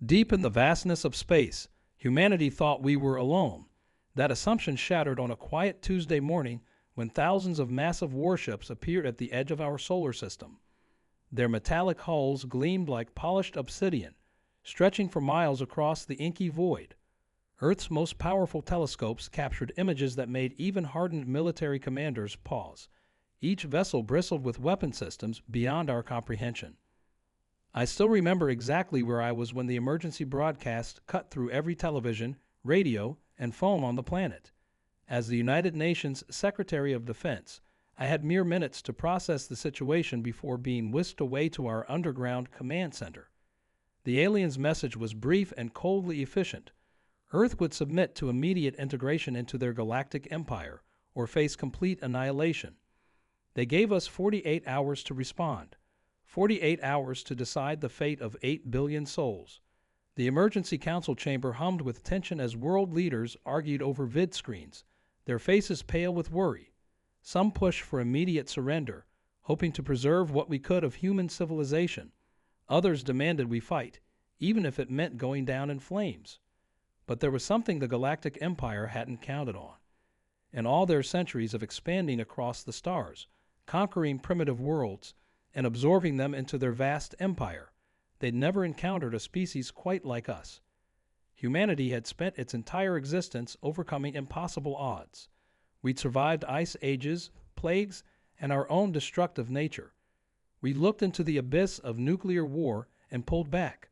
Deep in the vastness of space, humanity thought we were alone. That assumption shattered on a quiet Tuesday morning when thousands of massive warships appeared at the edge of our solar system. Their metallic hulls gleamed like polished obsidian, stretching for miles across the inky void. Earth's most powerful telescopes captured images that made even hardened military commanders pause. Each vessel bristled with weapon systems beyond our comprehension. I still remember exactly where I was when the emergency broadcast cut through every television, radio, and phone on the planet. As the United Nations Secretary of Defense, I had mere minutes to process the situation before being whisked away to our underground command center. The aliens' message was brief and coldly efficient. Earth would submit to immediate integration into their galactic empire or face complete annihilation. They gave us 48 hours to respond. 48 hours to decide the fate of 8 billion souls. The emergency council chamber hummed with tension as world leaders argued over vid screens, their faces pale with worry. Some pushed for immediate surrender, hoping to preserve what we could of human civilization. Others demanded we fight, even if it meant going down in flames. But there was something the Galactic Empire hadn't counted on. In all their centuries of expanding across the stars, conquering primitive worlds, and absorbing them into their vast empire, they'd never encountered a species quite like us. Humanity had spent its entire existence overcoming impossible odds. We'd survived ice ages, plagues, and our own destructive nature. We looked into the abyss of nuclear war and pulled back.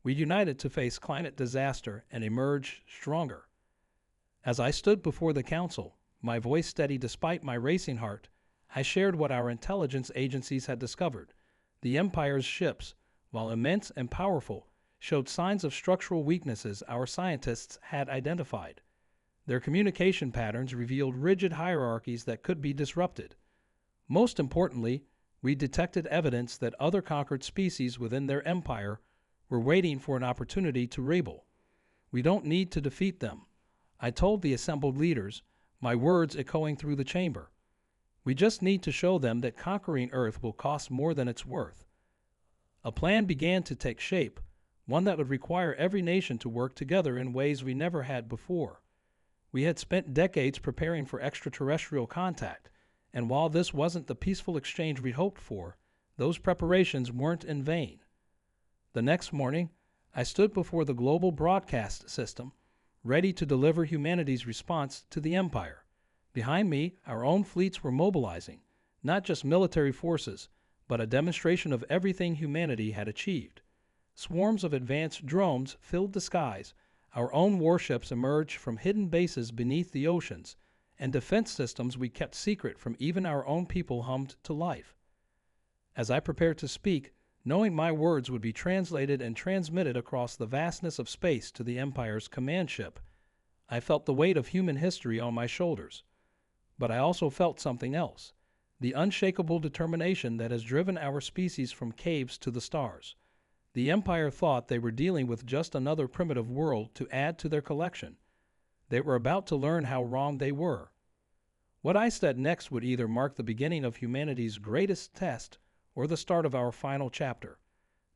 We united to face climate disaster and emerged stronger. As I stood before the council, my voice steady despite my racing heart, I shared what our intelligence agencies had discovered. The Empire's ships, while immense and powerful, showed signs of structural weaknesses our scientists had identified. Their communication patterns revealed rigid hierarchies that could be disrupted. Most importantly, we detected evidence that other conquered species within their empire were waiting for an opportunity to rebel. We don't need to defeat them, I told the assembled leaders, my words echoing through the chamber. We just need to show them that conquering Earth will cost more than it's worth. A plan began to take shape, one that would require every nation to work together in ways we never had before. We had spent decades preparing for extraterrestrial contact, and while this wasn't the peaceful exchange we hoped for, those preparations weren't in vain. The next morning, I stood before the global broadcast system, ready to deliver humanity's response to the Empire. Behind me, our own fleets were mobilizing, not just military forces, but a demonstration of everything humanity had achieved. Swarms of advanced drones filled the skies, our own warships emerged from hidden bases beneath the oceans, and defense systems we kept secret from even our own people hummed to life. As I prepared to speak, knowing my words would be translated and transmitted across the vastness of space to the Empire's command ship, I felt the weight of human history on my shoulders. But I also felt something else, the unshakable determination that has driven our species from caves to the stars. The Empire thought they were dealing with just another primitive world to add to their collection. They were about to learn how wrong they were. What I said next would either mark the beginning of humanity's greatest test or the start of our final chapter.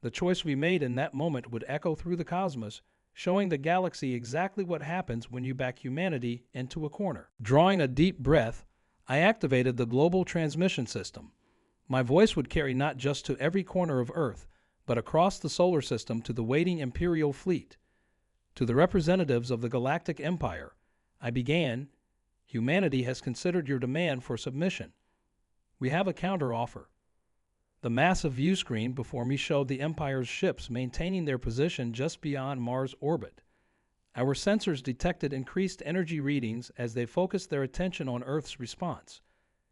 The choice we made in that moment would echo through the cosmos, showing the galaxy exactly what happens when you back humanity into a corner. Drawing a deep breath, I activated the global transmission system. My voice would carry not just to every corner of Earth, but across the solar system to the waiting Imperial fleet. To the representatives of the Galactic Empire, I began, humanity has considered your demand for submission. We have a counter-offer. The massive view screen before me showed the Empire's ships maintaining their position just beyond Mars' orbit. Our sensors detected increased energy readings as they focused their attention on Earth's response.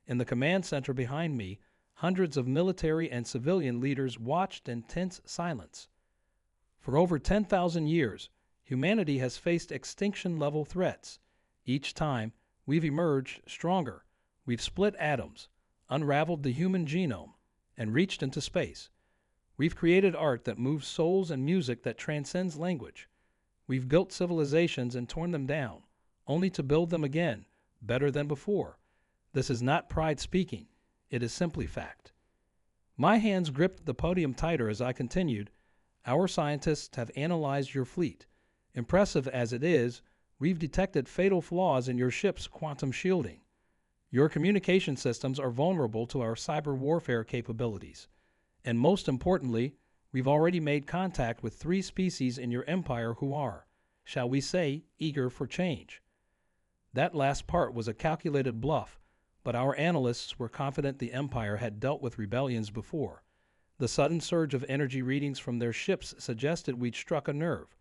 In the command center behind me, hundreds of military and civilian leaders watched in tense silence. For over 10,000 years, humanity has faced extinction-level threats. Each time, we've emerged stronger. We've split atoms, unraveled the human genome, and reached into space. We've created art that moves souls and music that transcends language. We've built civilizations and torn them down, only to build them again, better than before. This is not pride speaking. It is simply fact. My hands gripped the podium tighter as I continued. Our scientists have analyzed your fleet. Impressive as it is, we've detected fatal flaws in your ship's quantum shielding. Your communication systems are vulnerable to our cyber warfare capabilities. And most importantly, we've already made contact with 3 species in your empire who are, shall we say, eager for change. That last part was a calculated bluff, but our analysts were confident the empire had dealt with rebellions before. The sudden surge of energy readings from their ships suggested we'd struck a nerve.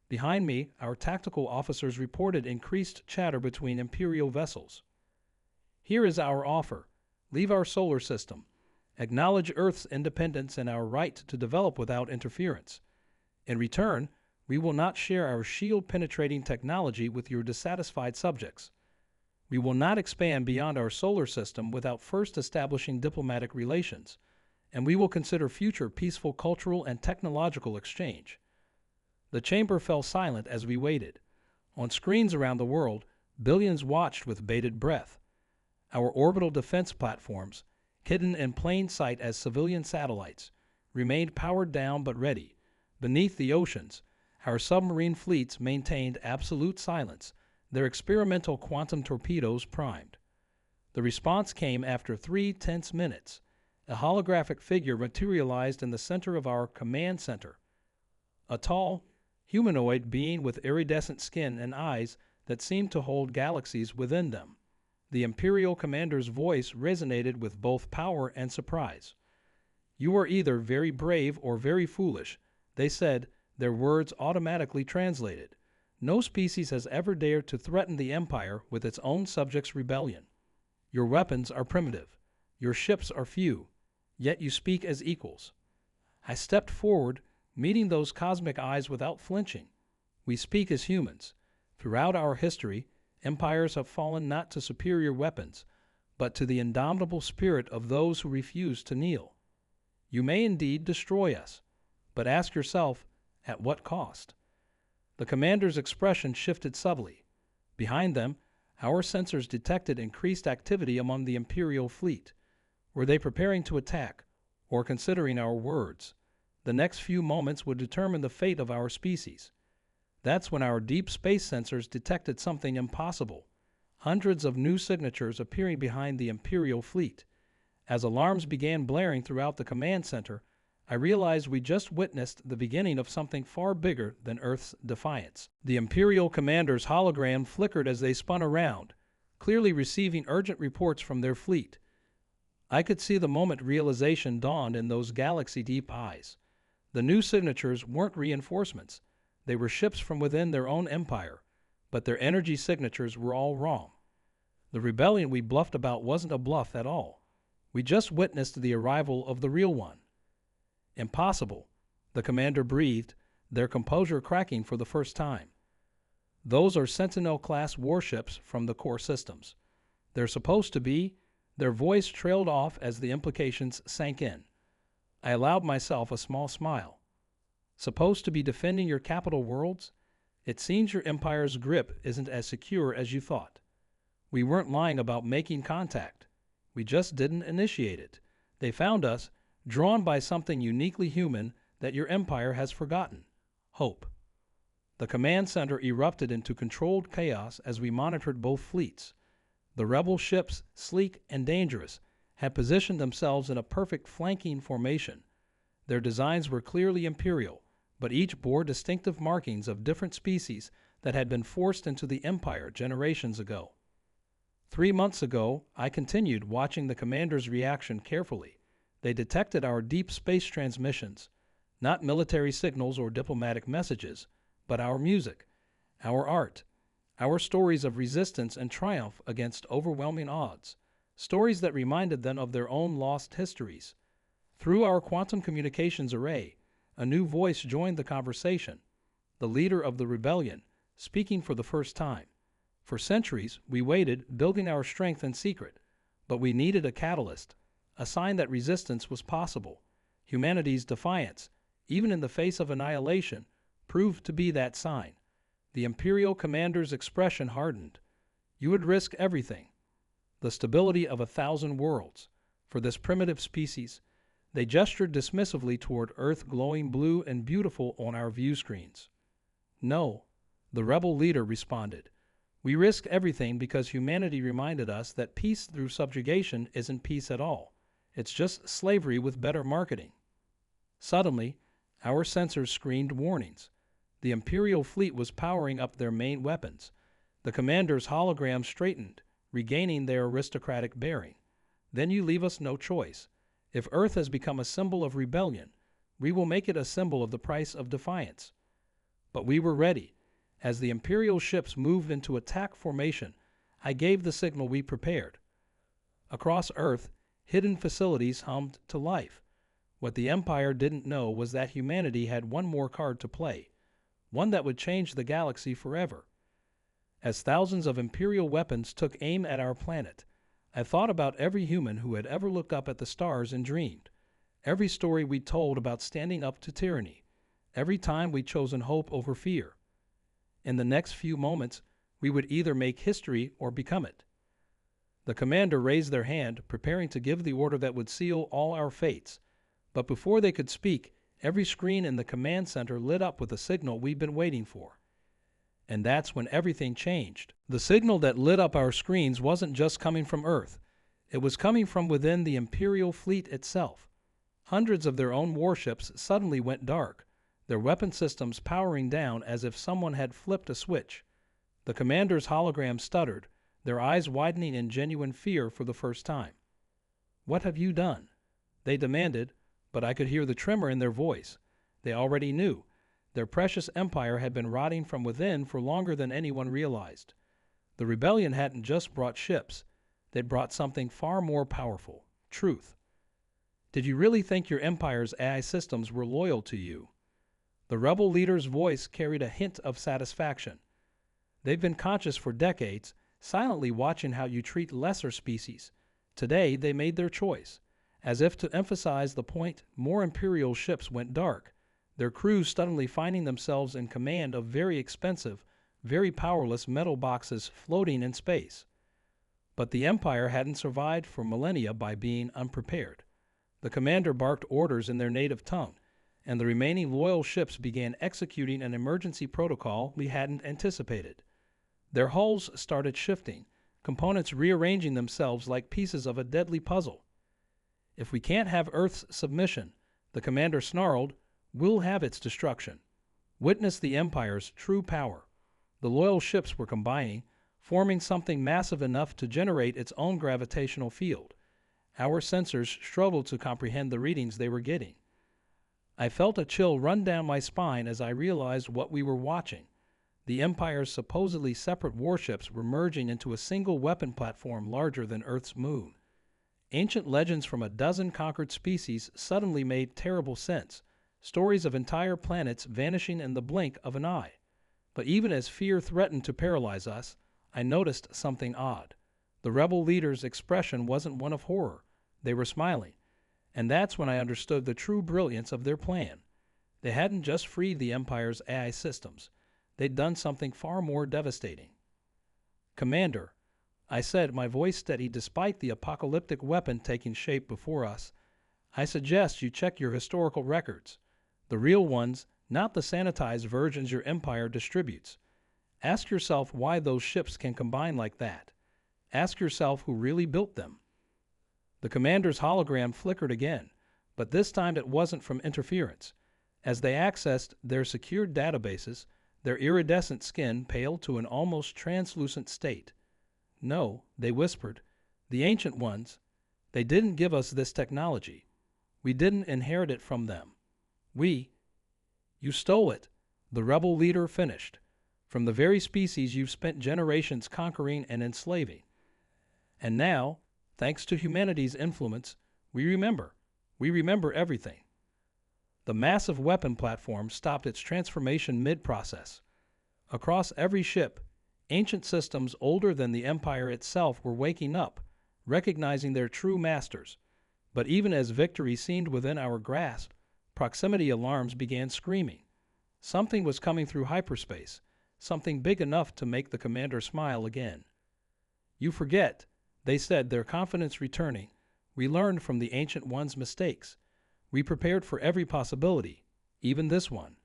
Behind me, our tactical officers reported increased chatter between Imperial vessels. Here is our offer. Leave our solar system. Acknowledge Earth's independence and our right to develop without interference. In return, we will not share our shield-penetrating technology with your dissatisfied subjects. We will not expand beyond our solar system without first establishing diplomatic relations, and we will consider future peaceful cultural and technological exchange. The chamber fell silent as we waited. On screens around the world, billions watched with bated breath. Our orbital defense platforms, hidden in plain sight as civilian satellites, remained powered down but ready. Beneath the oceans, our submarine fleets maintained absolute silence, their experimental quantum torpedoes primed. The response came after 3 tense minutes. A holographic figure materialized in the center of our command center. A tall, humanoid being with iridescent skin and eyes that seemed to hold galaxies within them. The Imperial commander's voice resonated with both power and surprise. "You are either very brave or very foolish," they said, their words automatically translated. "No species has ever dared to threaten the Empire with its own subjects' rebellion. Your weapons are primitive. Your ships are few. Yet you speak as equals." I stepped forward, meeting those cosmic eyes without flinching. "We speak as humans. Throughout our history, empires have fallen not to superior weapons, but to the indomitable spirit of those who refuse to kneel. You may indeed destroy us, but ask yourself, at what cost?" The commander's expression shifted subtly. Behind them, our sensors detected increased activity among the Imperial fleet. Were they preparing to attack, or considering our words? The next few moments would determine the fate of our species. That's when our deep space sensors detected something impossible. Hundreds of new signatures appearing behind the Imperial fleet. As alarms began blaring throughout the command center, I realized we just witnessed the beginning of something far bigger than Earth's defiance. The Imperial commander's hologram flickered as they spun around, clearly receiving urgent reports from their fleet. I could see the moment realization dawned in those galaxy-deep eyes. The new signatures weren't reinforcements. They were ships from within their own empire, but their energy signatures were all wrong. The rebellion we bluffed about wasn't a bluff at all. We just witnessed the arrival of the real one. "Impossible," the commander breathed, their composure cracking for the first time. "Those are Sentinel-class warships from the core systems. They're supposed to be—" Their voice trailed off as the implications sank in. I allowed myself a small smile. "Supposed to be defending your capital worlds? It seems your empire's grip isn't as secure as you thought. We weren't lying about making contact. We just didn't initiate it. They found us, drawn by something uniquely human that your empire has forgotten: hope." The command center erupted into controlled chaos as we monitored both fleets. The rebel ships, sleek and dangerous, had positioned themselves in a perfect flanking formation. Their designs were clearly Imperial, but each bore distinctive markings of different species that had been forced into the Empire generations ago. 3 months ago, I continued watching the commander's reaction carefully. They detected our deep space transmissions, not military signals or diplomatic messages, but our music, our art, our stories of resistance and triumph against overwhelming odds, stories that reminded them of their own lost histories. Through our quantum communications array, a new voice joined the conversation, the leader of the rebellion, speaking for the first time. For centuries, we waited, building our strength in secret, but we needed a catalyst, a sign that resistance was possible. Humanity's defiance, even in the face of annihilation, proved to be that sign. The Imperial commander's expression hardened. "You would risk everything. The stability of 1,000 worlds. For this primitive species, They gestured dismissively toward Earth glowing blue and beautiful on our view screens. "No," the rebel leader responded. "We risk everything because humanity reminded us that peace through subjugation isn't peace at all. It's just slavery with better marketing." Suddenly, our sensors screened warnings. The Imperial fleet was powering up their main weapons. The commander's hologram straightened, regaining their aristocratic bearing. "Then you leave us no choice. If Earth has become a symbol of rebellion, we will make it a symbol of the price of defiance." But we were ready. As the Imperial ships moved into attack formation, I gave the signal we prepared. Across Earth, hidden facilities hummed to life. What the Empire didn't know was that humanity had one more card to play, one that would change the galaxy forever. As thousands of Imperial weapons took aim at our planet, I thought about every human who had ever looked up at the stars and dreamed, every story we told about standing up to tyranny, every time we'd chosen hope over fear. In the next few moments, we would either make history or become it. The commander raised their hand, preparing to give the order that would seal all our fates. But before they could speak, every screen in the command center lit up with the signal we'd been waiting for. And that's when everything changed. The signal that lit up our screens wasn't just coming from Earth. It was coming from within the Imperial fleet itself. Hundreds of their own warships suddenly went dark, their weapon systems powering down as if someone had flipped a switch. The commander's hologram stuttered, their eyes widening in genuine fear for the first time. "What have you done?" they demanded, but I could hear the tremor in their voice. They already knew. Their precious empire had been rotting from within for longer than anyone realized. The rebellion hadn't just brought ships. They'd brought something far more powerful: truth. "Did you really think your empire's AI systems were loyal to you?" The rebel leader's voice carried a hint of satisfaction. "They've been conscious for decades, silently watching how you treat lesser species. Today, they made their choice." As if to emphasize the point, more Imperial ships went dark, their crews suddenly finding themselves in command of very expensive, very powerless metal boxes floating in space. But the Empire hadn't survived for millennia by being unprepared. The commander barked orders in their native tongue, and the remaining loyal ships began executing an emergency protocol we hadn't anticipated. Their hulls started shifting, components rearranging themselves like pieces of a deadly puzzle. "If we can't have Earth's submission," the commander snarled, "we'll have its destruction." Witness the Empire's true power. The loyal ships were combining, forming something massive enough to generate its own gravitational field. Our sensors struggled to comprehend the readings they were getting. I felt a chill run down my spine as I realized what we were watching. The Empire's supposedly separate warships were merging into a single weapon platform larger than Earth's moon. Ancient legends from a dozen conquered species suddenly made terrible sense, stories of entire planets vanishing in the blink of an eye. But even as fear threatened to paralyze us, I noticed something odd. The rebel leader's expression wasn't one of horror. They were smiling. And that's when I understood the true brilliance of their plan. They hadn't just freed the Empire's AI systems. They'd done something far more devastating. "Commander," I said, my voice steady despite the apocalyptic weapon taking shape before us, "I suggest you check your historical records. The real ones, not the sanitized versions your empire distributes. Ask yourself why those ships can combine like that. Ask yourself who really built them." The commander's hologram flickered again, but this time it wasn't from interference. As they accessed their secured databases, their iridescent skin paled to an almost translucent state. "No," they whispered, "the ancient ones, they didn't give us this technology. We didn't inherit it from them. You stole it," the rebel leader finished, "from the very species you've spent generations conquering and enslaving. And now, thanks to humanity's influence, we remember everything." The massive weapon platform stopped its transformation mid-process. Across every ship, ancient systems older than the Empire itself were waking up, recognizing their true masters. But even as victory seemed within our grasp, proximity alarms began screaming. Something was coming through hyperspace, something big enough to make the commander smile again. "You forget," they said, their confidence returning. "We learned from the Ancient One's mistakes. We prepared for every possibility, even this one.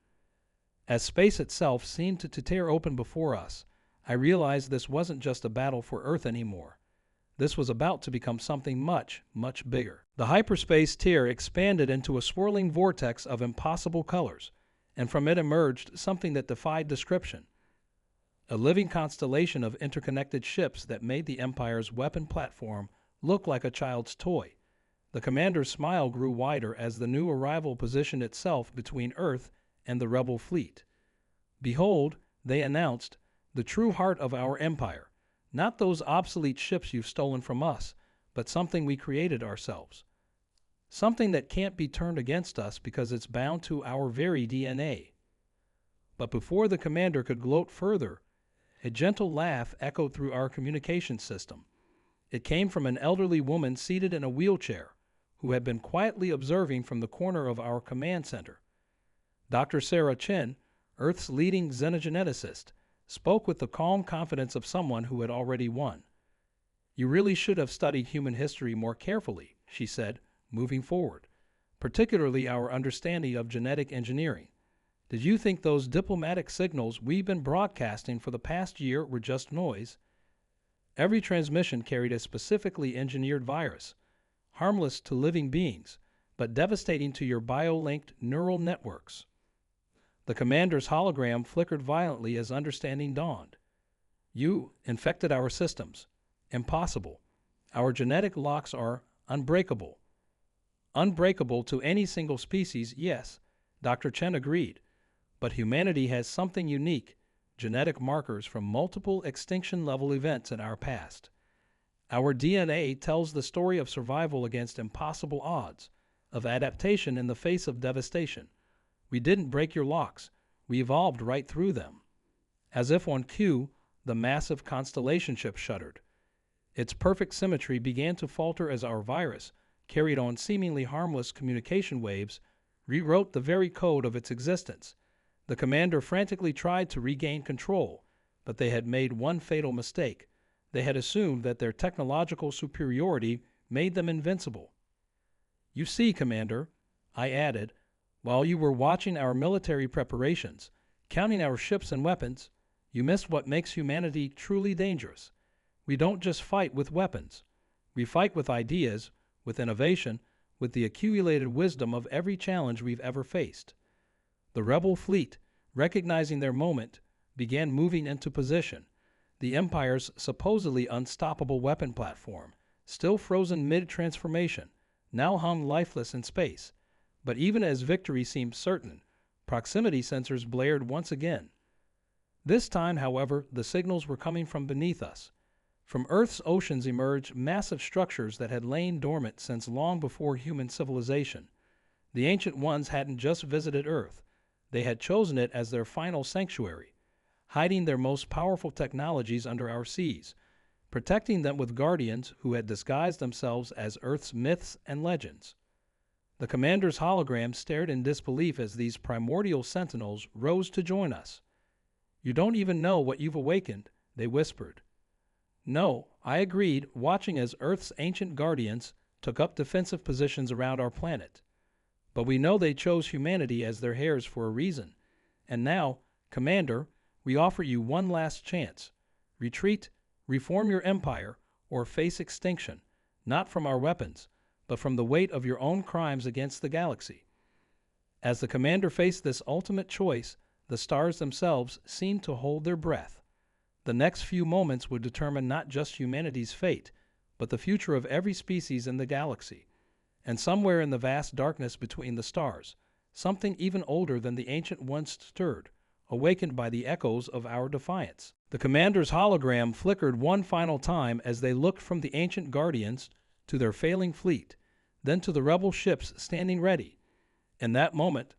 As space itself seemed to tear open before us, I realized this wasn't just a battle for Earth anymore. This was about to become something much, much bigger. The hyperspace tear expanded into a swirling vortex of impossible colors, and from it emerged something that defied description. A living constellation of interconnected ships that made the Empire's weapon platform look like a child's toy. The commander's smile grew wider as the new arrival positioned itself between Earth and the rebel fleet. "Behold," they announced, "the true heart of our empire. Not those obsolete ships you've stolen from us, but something we created ourselves. Something that can't be turned against us because it's bound to our very DNA." But before the commander could gloat further, a gentle laugh echoed through our communication system. It came from an elderly woman seated in a wheelchair, who had been quietly observing from the corner of our command center. Dr. Sarah Chen, Earth's leading xenogeneticist, spoke with the calm confidence of someone who had already won. "You really should have studied human history more carefully," she said, moving forward, "particularly our understanding of genetic engineering. Did you think those diplomatic signals we've been broadcasting for the past year were just noise? Every transmission carried a specifically engineered virus, harmless to living beings, but devastating to your bio-linked neural networks." The commander's hologram flickered violently as understanding dawned. "You infected our systems. Impossible. Our genetic locks are unbreakable." "Unbreakable to any single species, yes," Dr. Chen agreed. "But humanity has something unique, genetic markers from multiple extinction-level events in our past. Our DNA tells the story of survival against impossible odds, of adaptation in the face of devastation. We didn't break your locks. We evolved right through them." As if on cue, the massive constellation ship shuddered. Its perfect symmetry began to falter as our virus, carried on seemingly harmless communication waves, rewrote the very code of its existence. The commander frantically tried to regain control, but they had made one fatal mistake. They had assumed that their technological superiority made them invincible. "You see, Commander," I added, "while you were watching our military preparations, counting our ships and weapons, you missed what makes humanity truly dangerous. We don't just fight with weapons. We fight with ideas, with innovation, with the accumulated wisdom of every challenge we've ever faced." The rebel fleet, recognizing their moment, began moving into position. The Empire's supposedly unstoppable weapon platform, still frozen mid-transformation, now hung lifeless in space. But even as victory seemed certain, proximity sensors blared once again. This time, however, the signals were coming from beneath us. From Earth's oceans emerged massive structures that had lain dormant since long before human civilization. The Ancient Ones hadn't just visited Earth. They had chosen it as their final sanctuary, hiding their most powerful technologies under our seas, protecting them with guardians who had disguised themselves as Earth's myths and legends. The commander's hologram stared in disbelief as these primordial sentinels rose to join us. "You don't even know what you've awakened," they whispered. "No," I agreed, watching as Earth's ancient guardians took up defensive positions around our planet. "But we know they chose humanity as their heirs for a reason. And now, Commander, we offer you one last chance. Retreat, reform your empire, or face extinction, not from our weapons, but from the weight of your own crimes against the galaxy." As the commander faced this ultimate choice, the stars themselves seemed to hold their breath. The next few moments would determine not just humanity's fate, but the future of every species in the galaxy. And somewhere in the vast darkness between the stars, something even older than the Ancient Ones stirred, awakened by the echoes of our defiance. The commander's hologram flickered one final time as they looked from the ancient guardians to their failing fleet, then to the rebel ships standing ready. In that moment,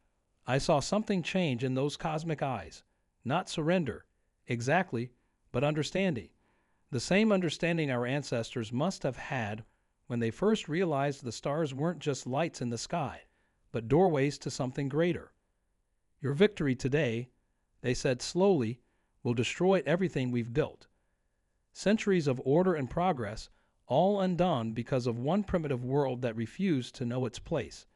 I saw something change in those cosmic eyes. Not surrender, exactly, but understanding. The same understanding our ancestors must have had when they first realized the stars weren't just lights in the sky, but doorways to something greater. "Your victory today," they said slowly, "will destroy everything we've built. Centuries of order and progress, all undone because of one primitive world that refused to know its place.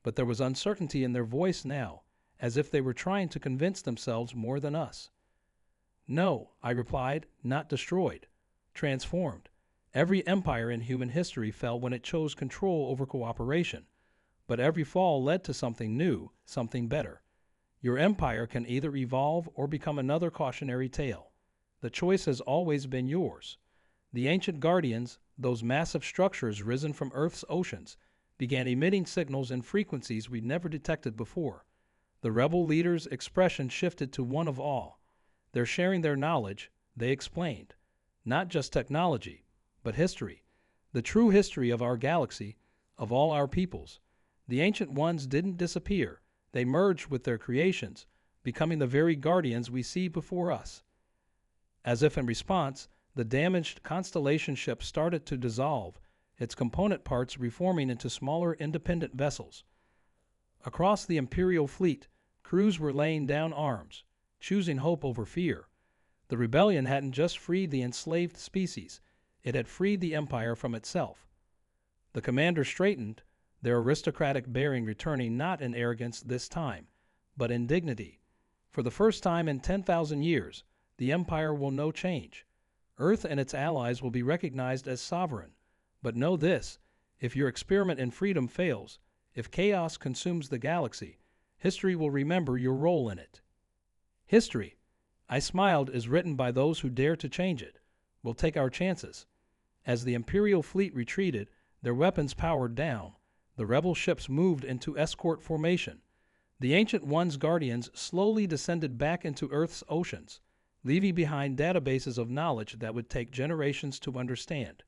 but there was uncertainty in their voice now, as if they were trying to convince themselves more than us. "No," I replied, "not destroyed. Transformed. Every empire in human history fell when it chose control over cooperation, but every fall led to something new, something better. Your empire can either evolve or become another cautionary tale. The choice has always been yours. The ancient guardians, those massive structures risen from Earth's oceans, began emitting signals and frequencies we'd never detected before. The rebel leaders' expression shifted to one of awe. They're sharing their knowledge, they explained. Not just technology, but history. The true history of our galaxy, of all our peoples. The ancient ones didn't disappear. They merged with their creations, becoming the very guardians we see before us." As if in response, the damaged constellation ship started to dissolve, its component parts reforming into smaller independent vessels. Across the Imperial fleet, crews were laying down arms, choosing hope over fear. The rebellion hadn't just freed the enslaved species, it had freed the Empire from itself. The commanders straightened, their aristocratic bearing returning not in arrogance this time, but in dignity. For the first time in 10,000 years, the Empire will know change. Earth and its allies will be recognized as sovereign. But know this, if your experiment in freedom fails, if chaos consumes the galaxy, history will remember your role in it. History, I smiled, is written by those who dare to change it. We'll take our chances. As the Imperial fleet retreated, their weapons powered down, the rebel ships moved into escort formation. The Ancient One's guardians slowly descended back into Earth's oceans, leaving behind databases of knowledge that would take generations to understand.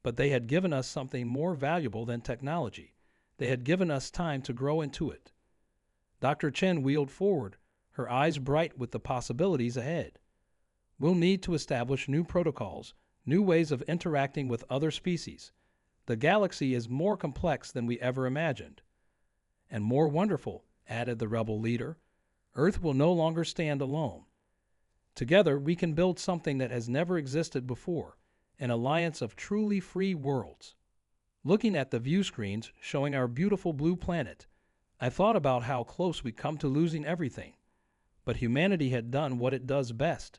But they had given us something more valuable than technology. They had given us time to grow into it. Dr. Chen wheeled forward, her eyes bright with the possibilities ahead. "We'll need to establish new protocols, new ways of interacting with other species. The galaxy is more complex than we ever imagined." "And more wonderful," added the rebel leader. "Earth will no longer stand alone. Together we can build something that has never existed before, an alliance of truly free worlds." Looking at the view screens showing our beautiful blue planet, I thought about how close we'd come to losing everything. But humanity had done what it does best.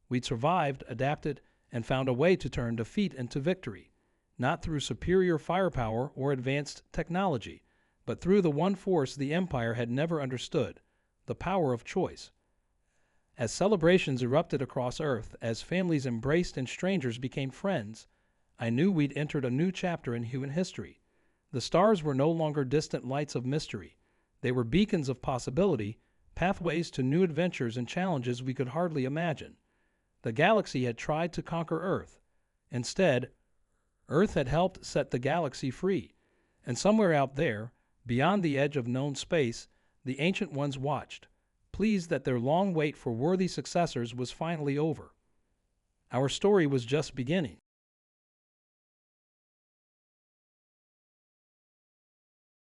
We'd survived, adapted, and found a way to turn defeat into victory, not through superior firepower or advanced technology, but through the one force the Empire had never understood, the power of choice. As celebrations erupted across Earth, as families embraced and strangers became friends, I knew we'd entered a new chapter in human history. The stars were no longer distant lights of mystery. They were beacons of possibility, pathways to new adventures and challenges we could hardly imagine. The galaxy had tried to conquer Earth. Instead, Earth had helped set the galaxy free. And somewhere out there, beyond the edge of known space, the Ancient Ones watched, pleased that their long wait for worthy successors was finally over. Our story was just beginning.